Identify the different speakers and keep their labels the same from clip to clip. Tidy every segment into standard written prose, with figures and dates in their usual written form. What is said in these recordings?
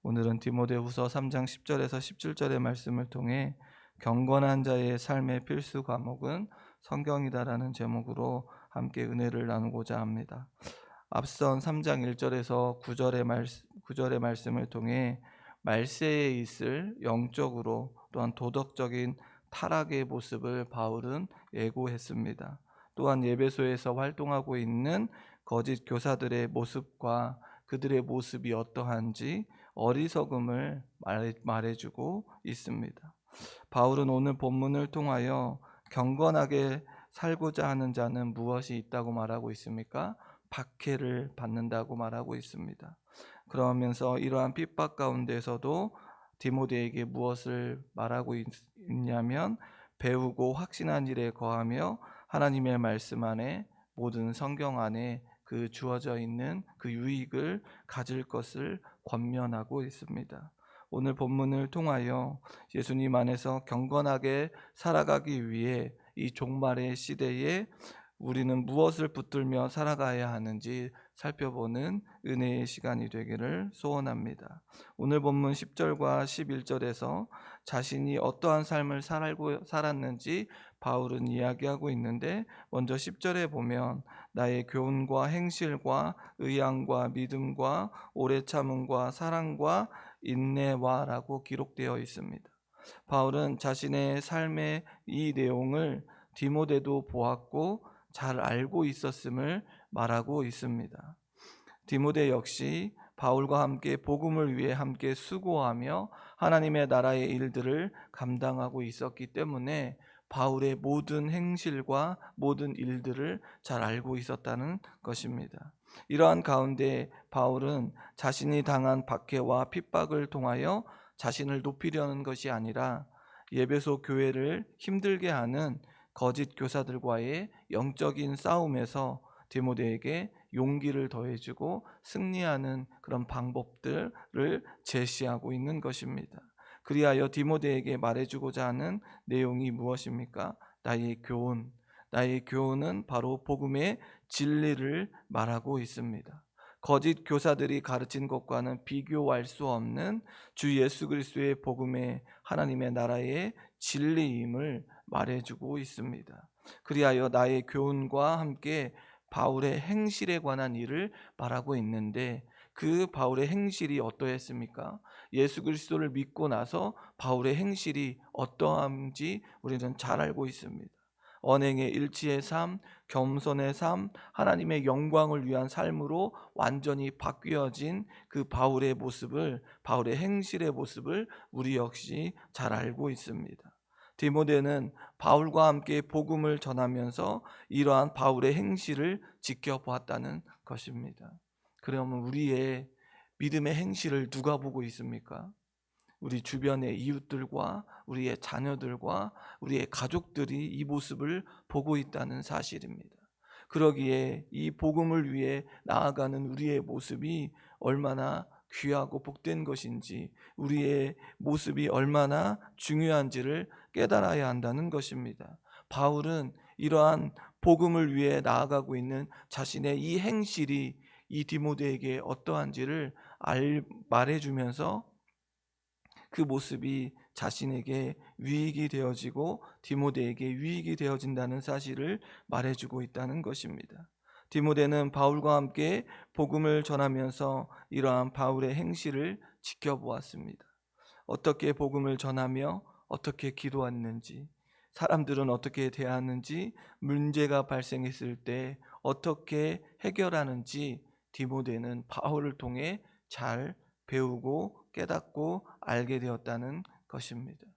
Speaker 1: 오늘은 디모데후서 3장 10절에서 17절의 말씀을 통해 경건한 자의 삶의 필수 과목은 성경이다라는 제목으로 함께 은혜를 나누고자 합니다. 앞선 3장 1절에서 9절의 말씀을 통해 말세에 있을 영적으로 또한 도덕적인 타락의 모습을 바울은 예고했습니다. 또한 예배소에서 활동하고 있는 거짓 교사들의 모습과 그들의 모습이 어떠한지 어리석음을 말해주고 있습니다. 바울은 오늘 본문을 통하여 경건하게 살고자 하는 자는 무엇이 있다고 말하고 있습니까? 박해를 받는다고 말하고 있습니다. 그러면서 이러한 핍박 가운데서도 디모데에게 무엇을 말하고 있냐면 배우고 확신한 일에 거하며 하나님의 말씀 안에 모든 성경 안에 그 주어져 있는 그 유익을 가질 것을 권면하고 있습니다. 오늘 본문을 통하여 예수님 안에서 경건하게 살아가기 위해 이 종말의 시대에 우리는 무엇을 붙들며 살아가야 하는지 살펴보는 은혜의 시간이 되기를 소원합니다. 오늘 본문 10절과 11절에서 자신이 어떠한 삶을 살았는지 바울은 이야기하고 있는데, 먼저 10절에 보면 나의 교훈과 행실과 의향과 믿음과 오래 참음과 사랑과 인내와라고 기록되어 있습니다. 바울은 자신의 삶의 이 내용을 디모데도 보았고 잘 알고 있었음을 말하고 있습니다. 디모데 역시 바울과 함께 복음을 위해 함께 수고하며 하나님의 나라의 일들을 감당하고 있었기 때문에 바울의 모든 행실과 모든 일들을 잘 알고 있었다는 것입니다. 이러한 가운데 바울은 자신이 당한 박해와 핍박을 통하여 자신을 높이려는 것이 아니라 예배소 교회를 힘들게 하는 거짓 교사들과의 영적인 싸움에서 디모데에게 용기를 더해주고 승리하는 그런 방법들을 제시하고 있는 것입니다. 그리하여 디모데에게 말해주고자 하는 내용이 무엇입니까? 나의 교훈은 바로 복음의 진리를 말하고 있습니다. 거짓 교사들이 가르친 것과는 비교할 수 없는 주 예수 그리스도의 복음의 하나님의 나라의 진리임을 말해주고 있습니다. 그리하여 나의 교훈과 함께 바울의 행실에 관한 일을 말하고 있는데, 그 바울의 행실이 어떠했습니까? 예수 그리스도를 믿고 나서 바울의 행실이 어떠한지 우리는 잘 알고 있습니다. 언행의 일치의 삶, 겸손의 삶, 하나님의 영광을 위한 삶으로 완전히 바뀌어진 그 바울의 행실의 모습을 우리 역시 잘 알고 있습니다. 디모데는 바울과 함께 복음을 전하면서 이러한 바울의 행실을 지켜보았다는 것입니다. 그러면 우리의 믿음의 행실을 누가 보고 있습니까? 우리 주변의 이웃들과 우리의 자녀들과 우리의 가족들이 이 모습을 보고 있다는 사실입니다. 그러기에 이 복음을 위해 나아가는 우리의 모습이 얼마나 귀하고 복된 것인지, 우리의 모습이 얼마나 중요한지를 깨달아야 한다는 것입니다. 바울은 이러한 복음을 위해 나아가고 있는 자신의 이 행실이 이 디모데에게 어떠한지를 말해주면서 그 모습이 자신에게 유익이 되어지고 디모데에게 유익이 되어진다는 사실을 말해주고 있다는 것입니다. 디모데는 바울과 함께 복음을 전하면서 이러한 바울의 행실을 지켜보았습니다. 어떻게 복음을 전하며 어떻게 기도했는지, 사람들은 어떻게 대하는지, 문제가 발생했을 때 어떻게 해결하는지 디모데는 바울을 통해 잘 배우고 깨닫고 알게 되었다는 것입니다.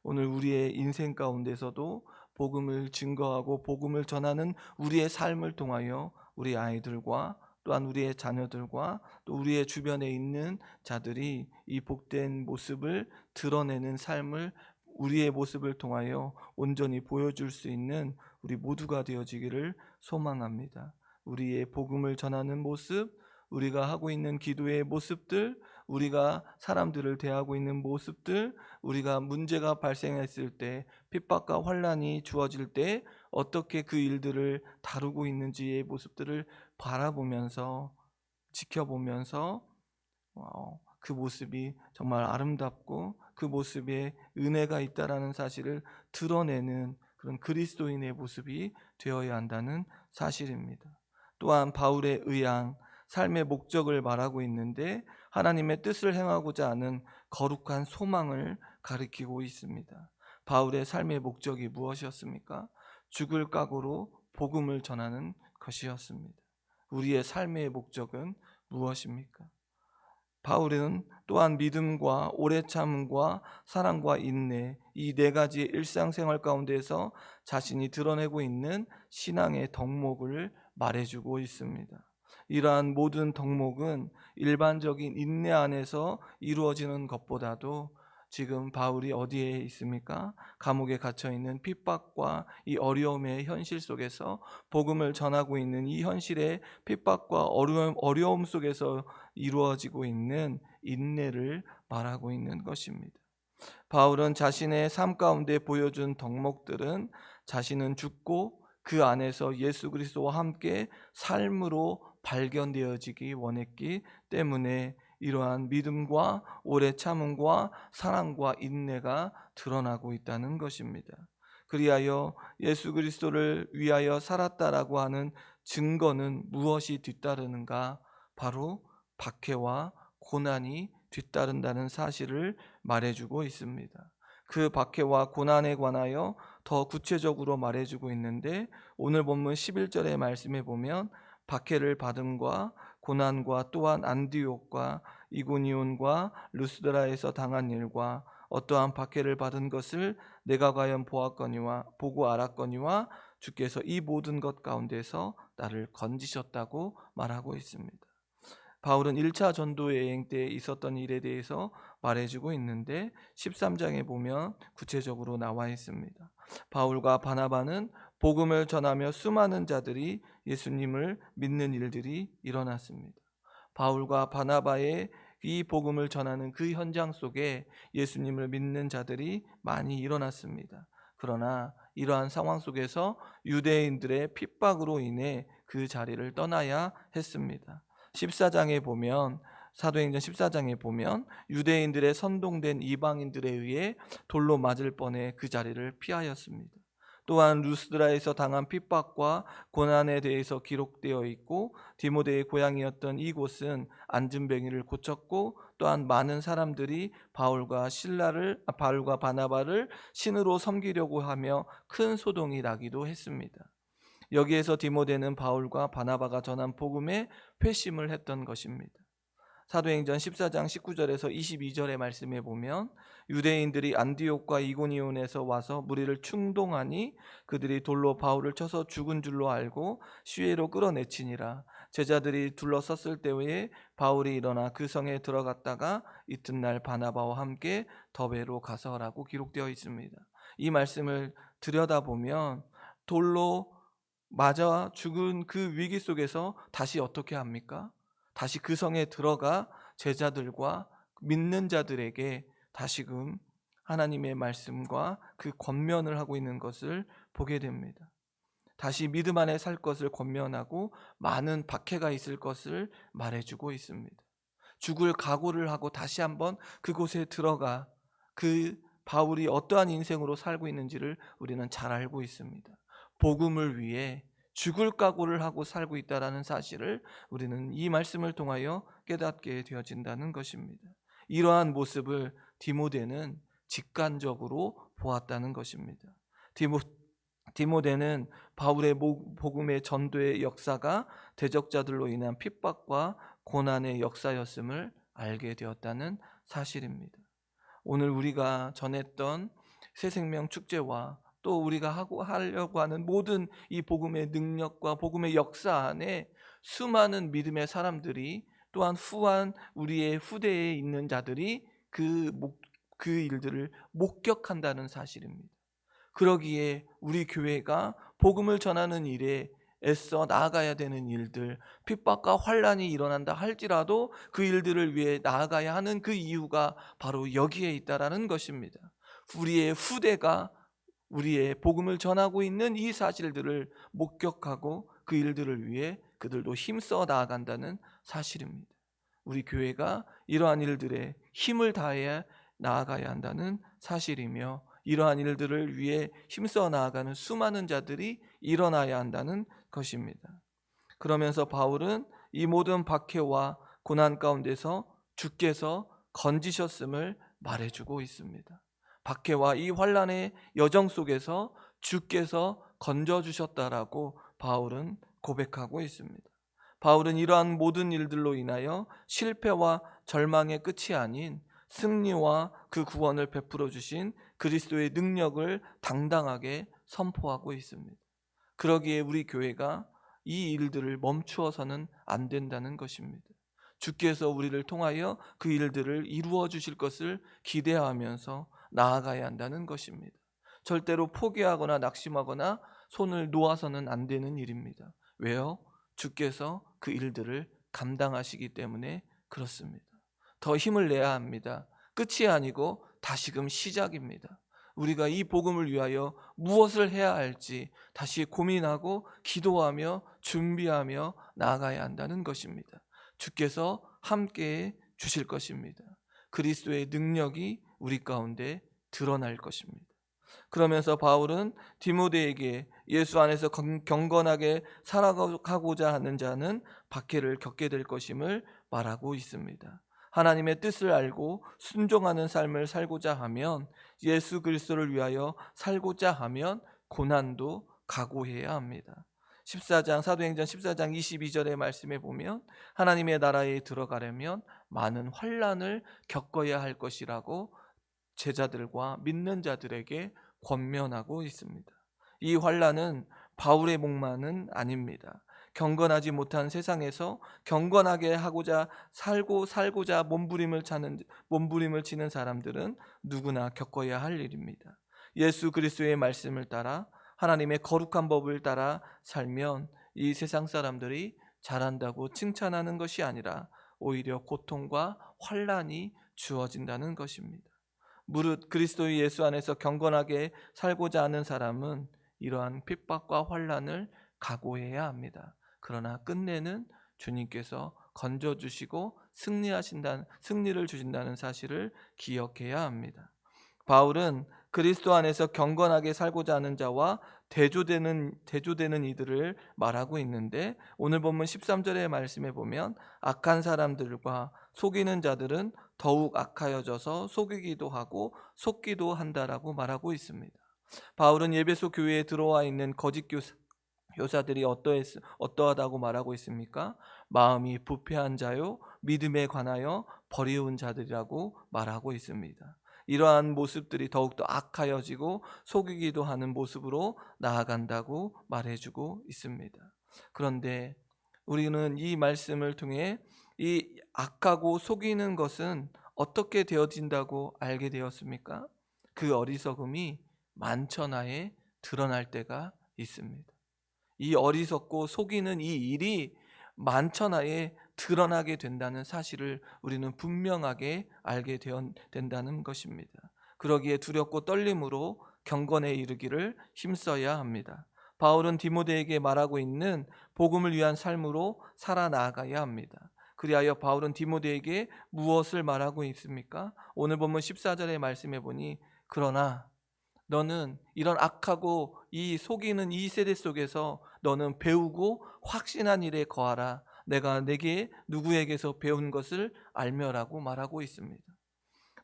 Speaker 1: 오늘 우리의 인생 가운데서도 복음을 증거하고 복음을 전하는 우리의 삶을 통하여 우리 아이들과 또한 우리의 자녀들과 또 우리의 주변에 있는 자들이 이 복된 모습을 드러내는 삶을, 우리의 모습을 통하여 온전히 보여줄 수 있는 우리 모두가 되어지기를 소망합니다. 우리의 복음을 전하는 모습, 우리가 하고 있는 기도의 모습들, 우리가 사람들을 대하고 있는 모습들, 우리가 문제가 발생했을 때, 핍박과 환난이 주어질 때 어떻게 그 일들을 다루고 있는지의 모습들을 바라보면서 지켜보면서 그 모습이 정말 아름답고 그 모습에 은혜가 있다라는 사실을 드러내는 그런 그리스도인의 모습이 되어야 한다는 사실입니다. 또한 바울의 의향, 삶의 목적을 말하고 있는데 하나님의 뜻을 행하고자 하는 거룩한 소망을 가리키고 있습니다. 바울의 삶의 목적이 무엇이었습니까? 죽을 각오로 복음을 전하는 것이었습니다. 우리의 삶의 목적은 무엇입니까? 바울은 또한 믿음과 오래 참음과 사랑과 인내, 이 네 가지의 일상생활 가운데서 자신이 드러내고 있는 신앙의 덕목을 말해주고 있습니다. 이러한 모든 덕목은 일반적인 인내 안에서 이루어지는 것보다도 지금 바울이 어디에 있습니까? 감옥에 갇혀 있는 핍박과 이 어려움의 현실 속에서 복음을 전하고 있는 이 현실의 핍박과 어려움 속에서 이루어지고 있는 인내를 말하고 있는 것입니다. 바울은 자신의 삶 가운데 보여준 덕목들은 자신은 죽고 그 안에서 예수 그리스도와 함께 삶으로 발견되어지기 원했기 때문에 이러한 믿음과 오래 참음과 사랑과 인내가 드러나고 있다는 것입니다. 그리하여 예수 그리스도를 위하여 살았다라고 하는 증거는 무엇이 뒤따르는가? 바로 박해와 고난이 뒤따른다는 사실을 말해주고 있습니다. 그 박해와 고난에 관하여 더 구체적으로 말해주고 있는데 오늘 본문 11절의 말씀에 보면 박해를 받음과 고난과 또한 안디옥과 이고니온과 루스드라에서 당한 일과 어떠한 박해를 받은 것을 내가 과연 보고 알았거니와 주께서 이 모든 것 가운데서 나를 건지셨다고 말하고 있습니다. 바울은 1차 전도 여행 때 있었던 일에 대해서 말해주고 있는데 13장에 보면 구체적으로 나와 있습니다. 바울과 바나바는 복음을 전하며 수많은 자들이 예수님을 믿는 일들이 일어났습니다. 바울과 바나바의 이 복음을 전하는 그 현장 속에 예수님을 믿는 자들이 많이 일어났습니다. 그러나 이러한 상황 속에서 유대인들의 핍박으로 인해 그 자리를 떠나야 했습니다. 14장에 보면 사도행전 14장에 보면 유대인들의 선동된 이방인들에 의해 돌로 맞을 뻔해 그 자리를 피하였습니다. 또한 루스드라에서 당한 핍박과 고난에 대해서 기록되어 있고 디모데의 고향이었던 이곳은 안진뱅이를 고쳤고 또한 많은 사람들이 바울과 바나바를 신으로 섬기려고 하며 큰 소동이 나기도 했습니다. 여기에서 디모데는 바울과 바나바가 전한 복음에 회심을 했던 것입니다. 사도행전 14장 19절에서 22절의 말씀에 보면 유대인들이 안디옥과 이고니온에서 와서 무리를 충동하니 그들이 돌로 바울을 쳐서 죽은 줄로 알고 시외로 끌어내치니라. 제자들이 둘러섰을 때에 바울이 일어나 그 성에 들어갔다가 이튿날 바나바와 함께 더베로 가서라고 기록되어 있습니다. 이 말씀을 들여다보면 돌로 맞아 죽은 그 위기 속에서 다시 어떻게 합니까? 다시 그 성에 들어가 제자들과 믿는 자들에게 다시금 하나님의 말씀과 그 권면을 하고 있는 것을 보게 됩니다. 다시 믿음 안에 살 것을 권면하고 많은 박해가 있을 것을 말해주고 있습니다. 죽을 각오를 하고 다시 한번 그곳에 들어가 그 바울이 어떠한 인생으로 살고 있는지를 우리는 잘 알고 있습니다. 복음을 위해 죽을 각오를 하고 살고 있다는 사실을 우리는 이 말씀을 통하여 깨닫게 되어진다는 것입니다. 이러한 모습을 디모데는 직관적으로 보았다는 것입니다. 디모데는 바울의 복음의 전도의 역사가 대적자들로 인한 핍박과 고난의 역사였음을 알게 되었다는 사실입니다. 오늘 우리가 전했던 새생명 축제와 또 우리가 하려고 하는 모든 이 복음의 능력과 복음의 역사 안에 수많은 믿음의 사람들이 또한 우리의 후대에 있는 자들이 그 일들을 목격한다는 사실입니다. 그러기에 우리 교회가 복음을 전하는 일에 애써 나아가야 되는 일들, 핍박과 환난이 일어난다 할지라도 그 일들을 위해 나아가야 하는 그 이유가 바로 여기에 있다라는 것입니다. 우리의 후대가 우리의 복음을 전하고 있는 이 사실들을 목격하고 그 일들을 위해 그들도 힘써 나아간다는 사실입니다. 우리 교회가 이러한 일들에 힘을 다해 나아가야 한다는 사실이며, 이러한 일들을 위해 힘써 나아가는 수많은 자들이 일어나야 한다는 것입니다. 그러면서 바울은 이 모든 박해와 고난 가운데서 주께서 건지셨음을 말해주고 있습니다. 박해와 이 환난의 여정 속에서 주께서 건져주셨다라고 바울은 고백하고 있습니다. 바울은 이러한 모든 일들로 인하여 실패와 절망의 끝이 아닌 승리와 그 구원을 베풀어 주신 그리스도의 능력을 당당하게 선포하고 있습니다. 그러기에 우리 교회가 이 일들을 멈추어서는 안 된다는 것입니다. 주께서 우리를 통하여 그 일들을 이루어 주실 것을 기대하면서 나아가야 한다는 것입니다. 절대로 포기하거나 낙심하거나 손을 놓아서는 안 되는 일입니다. 왜요? 주께서 그 일들을 감당하시기 때문에 그렇습니다. 더 힘을 내야 합니다. 끝이 아니고 다시금 시작입니다. 우리가 이 복음을 위하여 무엇을 해야 할지 다시 고민하고 기도하며 준비하며 나아가야 한다는 것입니다. 주께서 함께해 주실 것입니다. 그리스도의 능력이 우리 가운데 드러날 것입니다. 그러면서 바울은 디모데에게 예수 안에서 경건하게 살아가고자 하는 자는 박해를 겪게 될 것임을 말하고 있습니다. 하나님의 뜻을 알고 순종하는 삶을 살고자 하면, 예수 그리스도를 위하여 살고자 하면 고난도 각오해야 합니다. 사도행전 14장 22절의 말씀에 보면 하나님의 나라에 들어가려면 많은 환난을 겪어야 할 것이라고 제자들과 믿는 자들에게 권면하고 있습니다. 이 환난은 바울의 목만은 아닙니다. 경건하지 못한 세상에서 경건하게 하고자 살고자 몸부림을 치는 사람들은 누구나 겪어야 할 일입니다. 예수 그리스도의 말씀을 따라 하나님의 거룩한 법을 따라 살면 이 세상 사람들이 잘한다고 칭찬하는 것이 아니라 오히려 고통과 환난이 주어진다는 것입니다. 무릇 그리스도 예수 안에서 경건하게 살고자 하는 사람은 이러한 핍박과 환난을 각오해야 합니다. 그러나 끝내는 주님께서 건져주시고 승리를 주신다는 사실을 기억해야 합니다. 바울은 그리스도 안에서 경건하게 살고자 하는 자와 대조되는 이들을 말하고 있는데, 오늘 본문 13절의 말씀에 보면 악한 사람들과 속이는 자들은 더욱 악하여져서 속이기도 하고 속기도 한다라고 말하고 있습니다. 바울은 예배소 교회에 들어와 있는 거짓 교사들이 어떠하다고 말하고 있습니까? 마음이 부패한 자요, 믿음에 관하여 버리운 자들이라고 말하고 있습니다. 이러한 모습들이 더욱더 악하여지고 속이기도 하는 모습으로 나아간다고 말해주고 있습니다. 그런데 우리는 이 말씀을 통해 이 악하고 속이는 것은 어떻게 되어진다고 알게 되었습니까? 그 어리석음이 만천하에 드러날 때가 있습니다. 이 어리석고 속이는 이 일이 만천하에 드러나게 된다는 사실을 우리는 분명하게 알게 된다는 것입니다. 그러기에 두렵고 떨림으로 경건에 이르기를 힘써야 합니다. 바울은 디모데에게 말하고 있는 복음을 위한 삶으로 살아나가야 합니다. 그리하여 바울은 디모데에게 무엇을 말하고 있습니까? 오늘 본문 14절의 말씀해 보니, 그러나 너는 이런 악하고 이 속이는 이 세대 속에서 너는 배우고 확신한 일에 거하라. 내가 내게 누구에게서 배운 것을 알며라고 말하고 있습니다.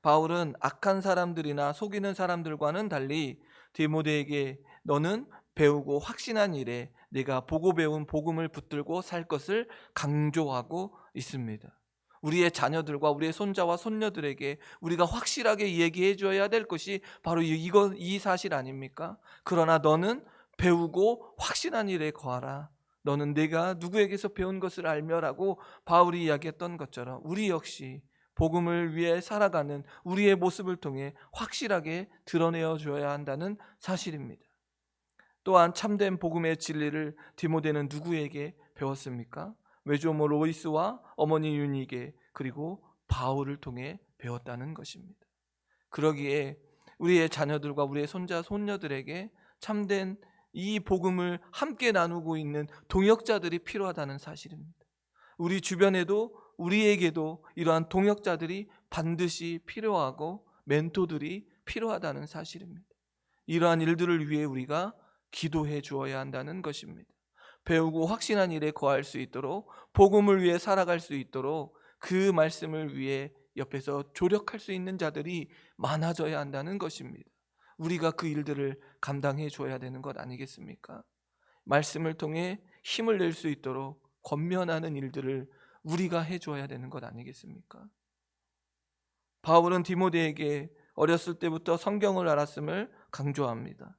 Speaker 1: 바울은 악한 사람들이나 속이는 사람들과는 달리 디모데에게 너는 배우고 확신한 일에 네가 보고 배운 복음을 붙들고 살 것을 강조하고 있습니다. 우리의 자녀들과 우리의 손자와 손녀들에게 우리가 확실하게 얘기해 줘야 될 것이 바로 이 사실 아닙니까? 그러나 너는 배우고 확신한 일에 거하라. 너는 내가 누구에게서 배운 것을 알며라고 바울이 이야기했던 것처럼 우리 역시 복음을 위해 살아가는 우리의 모습을 통해 확실하게 드러내어 줘야 한다는 사실입니다. 또한 참된 복음의 진리를 디모데는 누구에게 배웠습니까? 외조모 로이스와 어머니 유니게, 그리고 바울을 통해 배웠다는 것입니다. 그러기에 우리의 자녀들과 우리의 손자 손녀들에게 참된 이 복음을 함께 나누고 있는 동역자들이 필요하다는 사실입니다. 우리 주변에도 우리에게도 이러한 동역자들이 반드시 필요하고 멘토들이 필요하다는 사실입니다. 이러한 일들을 위해 우리가 기도해 주어야 한다는 것입니다. 배우고 확신한 일에 거할 수 있도록, 복음을 위해 살아갈 수 있도록 그 말씀을 위해 옆에서 조력할 수 있는 자들이 많아져야 한다는 것입니다. 우리가 그 일들을 감당해 줘야 되는 것 아니겠습니까? 말씀을 통해 힘을 낼 수 있도록 권면하는 일들을 우리가 해줘야 되는 것 아니겠습니까? 바울은 디모데에게 어렸을 때부터 성경을 알았음을 강조합니다.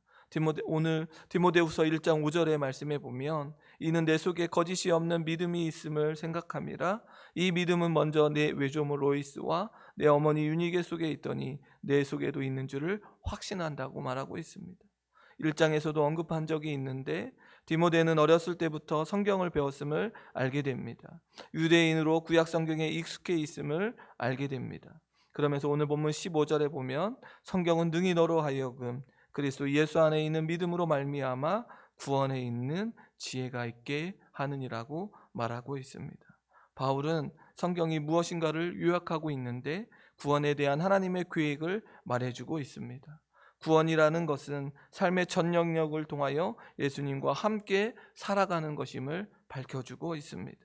Speaker 1: 오늘 디모데후서 1장 5절의 말씀에 보면 이는 내 속에 거짓이 없는 믿음이 있음을 생각함이라. 이 믿음은 먼저 내 외조모 로이스와 내 어머니 유니게 속에 있더니 내 속에도 있는 줄을 확신한다고 말하고 있습니다. 1장에서도 언급한 적이 있는데 디모데는 어렸을 때부터 성경을 배웠음을 알게 됩니다. 유대인으로 구약 성경에 익숙해 있음을 알게 됩니다. 그러면서 오늘 본문 15절에 보면 성경은 능히 너로 하여금 그리스도 예수 안에 있는 믿음으로 말미암아 구원에 있는 지혜가 있게 하느니라고 말하고 있습니다. 바울은 성경이 무엇인가를 요약하고 있는데 구원에 대한 하나님의 계획을 말해주고 있습니다. 구원이라는 것은 삶의 전 영역을 통하여 예수님과 함께 살아가는 것임을 밝혀주고 있습니다.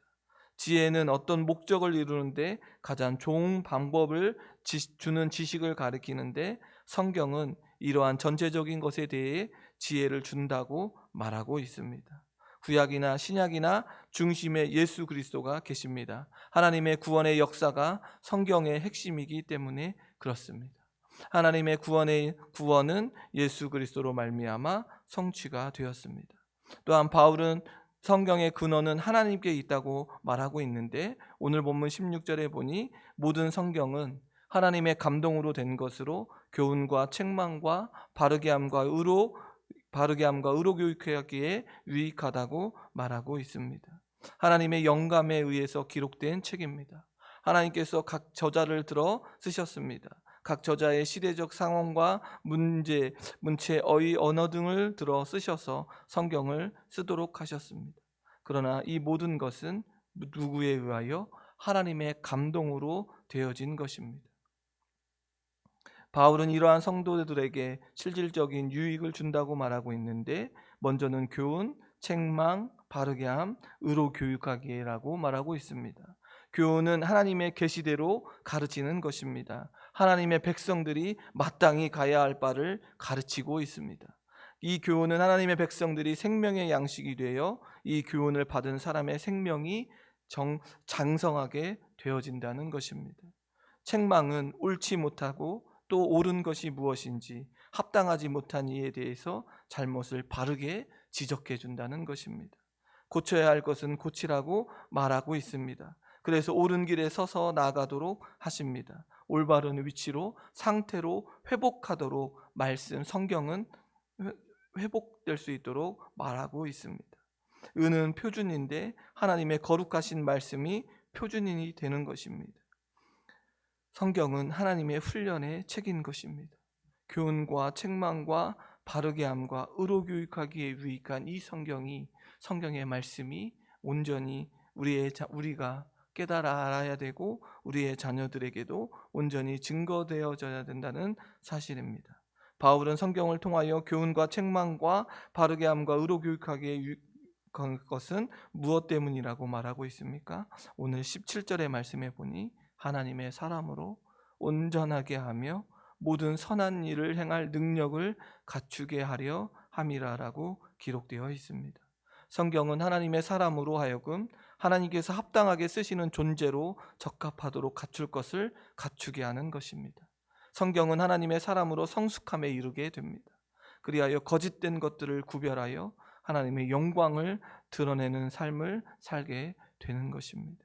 Speaker 1: 지혜는 어떤 목적을 이루는데 가장 좋은 방법을 주는 지식을 가리키는데 성경은 이러한 전체적인 것에 대해 지혜를 준다고 말하고 있습니다. 구약이나 신약이나 중심에 예수 그리스도가 계십니다. 하나님의 구원의 역사가 성경의 핵심이기 때문에 그렇습니다. 하나님의 구원은 예수 그리스도로 말미암아 성취가 되었습니다. 또한 바울은 성경의 근원은 하나님께 있다고 말하고 있는데 오늘 본문 16절에 보니 모든 성경은 하나님의 감동으로 된 것으로 교훈과 책망과 바르게 함과 의로 교육하기에 유익하다고 말하고 있습니다. 하나님의 영감에 의해서 기록된 책입니다. 하나님께서 각 저자를 들어 쓰셨습니다. 각 저자의 시대적 상황과 문체, 어휘, 언어 등을 들어 쓰셔서 성경을 쓰도록 하셨습니다. 그러나 이 모든 것은 누구에 의하여? 하나님의 감동으로 되어진 것입니다. 바울은 이러한 성도들에게 실질적인 유익을 준다고 말하고 있는데 먼저는 교훈, 책망, 바르게 함, 의로 교육하기라고 말하고 있습니다. 교훈은 하나님의 계시대로 가르치는 것입니다. 하나님의 백성들이 마땅히 가야 할 바를 가르치고 있습니다. 이 교훈은 하나님의 백성들이 생명의 양식이 되어 이 교훈을 받은 사람의 생명이 장성하게 되어진다는 것입니다. 책망은 옳지 못하고 또 옳은 것이 무엇인지 합당하지 못한 이에 대해서 잘못을 바르게 지적해 준다는 것입니다. 고쳐야 할 것은 고치라고 말하고 있습니다. 그래서 옳은 길에 서서 나아가도록 하십니다. 올바른 위치로 상태로 회복하도록 성경은 회복될 수 있도록 말하고 있습니다. 은은 표준인데 하나님의 거룩하신 말씀이 표준인이 되는 것입니다. 성경은 하나님의 훈련의 책인 것입니다. 교훈과 책망과 바르게 함과 의로 교육하기에 유익한 이 성경의 말씀이 온전히 우리가 깨달아 알아야 되고 우리의 자녀들에게도 온전히 증거되어져야 된다는 사실입니다. 바울은 성경을 통하여 교훈과 책망과 바르게 함과 의로 교육하기에 유익한 것은 무엇 때문이라고 말하고 있습니까? 오늘 17절의 말씀에 보니 하나님의 사람으로 온전하게 하며 모든 선한 일을 행할 능력을 갖추게 하려 함이라라고 기록되어 있습니다. 성경은 하나님의 사람으로 하여금 하나님께서 합당하게 쓰시는 존재로 적합하도록 갖출 것을 갖추게 하는 것입니다. 성경은 하나님의 사람으로 성숙함에 이르게 됩니다. 그리하여 거짓된 것들을 구별하여 하나님의 영광을 드러내는 삶을 살게 되는 것입니다.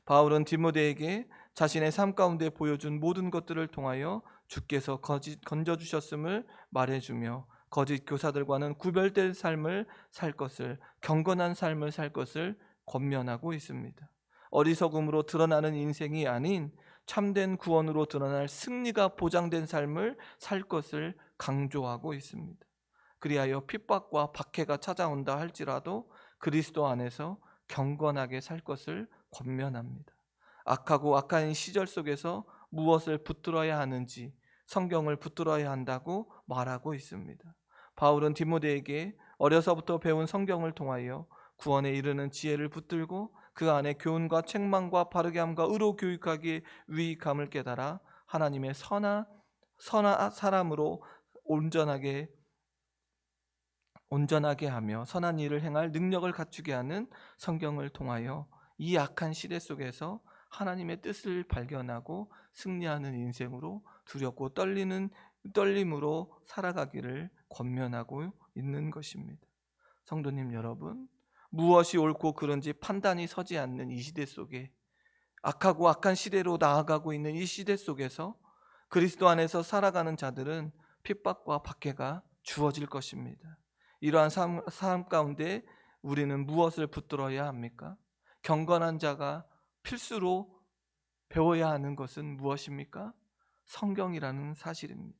Speaker 1: 바울은 디모데에게 자신의 삶 가운데 보여준 모든 것들을 통하여 주께서 건져주셨음을 말해주며 거짓 교사들과는 구별된 삶을 살 것을, 경건한 삶을 살 것을 권면하고 있습니다. 어리석음으로 드러나는 인생이 아닌 참된 구원으로 드러날 승리가 보장된 삶을 살 것을 강조하고 있습니다. 그리하여 핍박과 박해가 찾아온다 할지라도 그리스도 안에서 경건하게 살 것을 권면합니다. 악하고 악한 시절 속에서 무엇을 붙들어야 하는지 성경을 붙들어야 한다고 말하고 있습니다. 바울은 디모데에게 어려서부터 배운 성경을 통하여 구원에 이르는 지혜를 붙들고 그 안에 교훈과 책망과 바르게 함과 의로 교육하기에 유익함을 깨달아 하나님의 선한 사람으로 온전하게 하며 선한 일을 행할 능력을 갖추게 하는 성경을 통하여 이 악한 시대 속에서 하나님의 뜻을 발견하고 승리하는 인생으로 두렵고 떨림으로 살아가기를 권면하고 있는 것입니다. 성도님 여러분, 무엇이 옳고 그른지 판단이 서지 않는 이 시대 속에, 악하고 악한 시대로 나아가고 있는 이 시대 속에서 그리스도 안에서 살아가는 자들은 핍박과 박해가 주어질 것입니다. 이러한 삶 가운데 우리는 무엇을 붙들어야 합니까? 경건한 자가 필수로 배워야 하는 것은 무엇입니까? 성경이라는 사실입니다.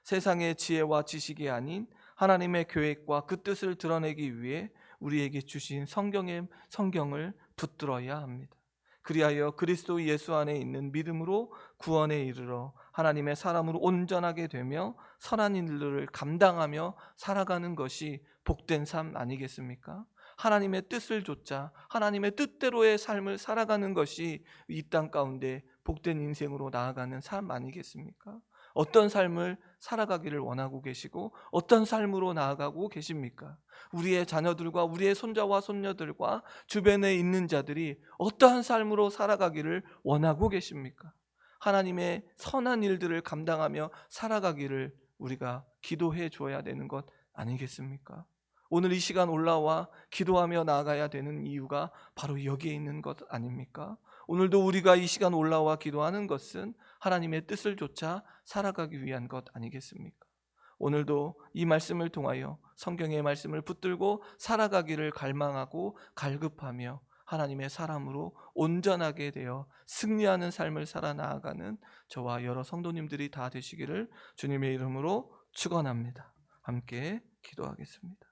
Speaker 1: 세상의 지혜와 지식이 아닌 하나님의 계획과 그 뜻을 드러내기 위해 우리에게 주신 성경을 붙들어야 합니다. 그리하여 그리스도 예수 안에 있는 믿음으로 구원에 이르러 하나님의 사람으로 온전하게 되며 선한 일들을 감당하며 살아가는 것이 복된 삶 아니겠습니까? 하나님의 뜻을 좇아 하나님의 뜻대로의 삶을 살아가는 것이 이 땅 가운데 복된 인생으로 나아가는 삶 아니겠습니까? 어떤 삶을 살아가기를 원하고 계시고 어떤 삶으로 나아가고 계십니까? 우리의 자녀들과 우리의 손자와 손녀들과 주변에 있는 자들이 어떠한 삶으로 살아가기를 원하고 계십니까? 하나님의 선한 일들을 감당하며 살아가기를 우리가 기도해 줘야 되는 것 아니겠습니까? 오늘 이 시간 올라와 기도하며 나아가야 되는 이유가 바로 여기에 있는 것 아닙니까? 오늘도 우리가 이 시간 올라와 기도하는 것은 하나님의 뜻을 좇아 살아가기 위한 것 아니겠습니까? 오늘도 이 말씀을 통하여 성경의 말씀을 붙들고 살아가기를 갈망하고 갈급하며 하나님의 사람으로 온전하게 되어 승리하는 삶을 살아나가는 저와 여러 성도님들이 다 되시기를 주님의 이름으로 축원합니다. 함께 기도하겠습니다.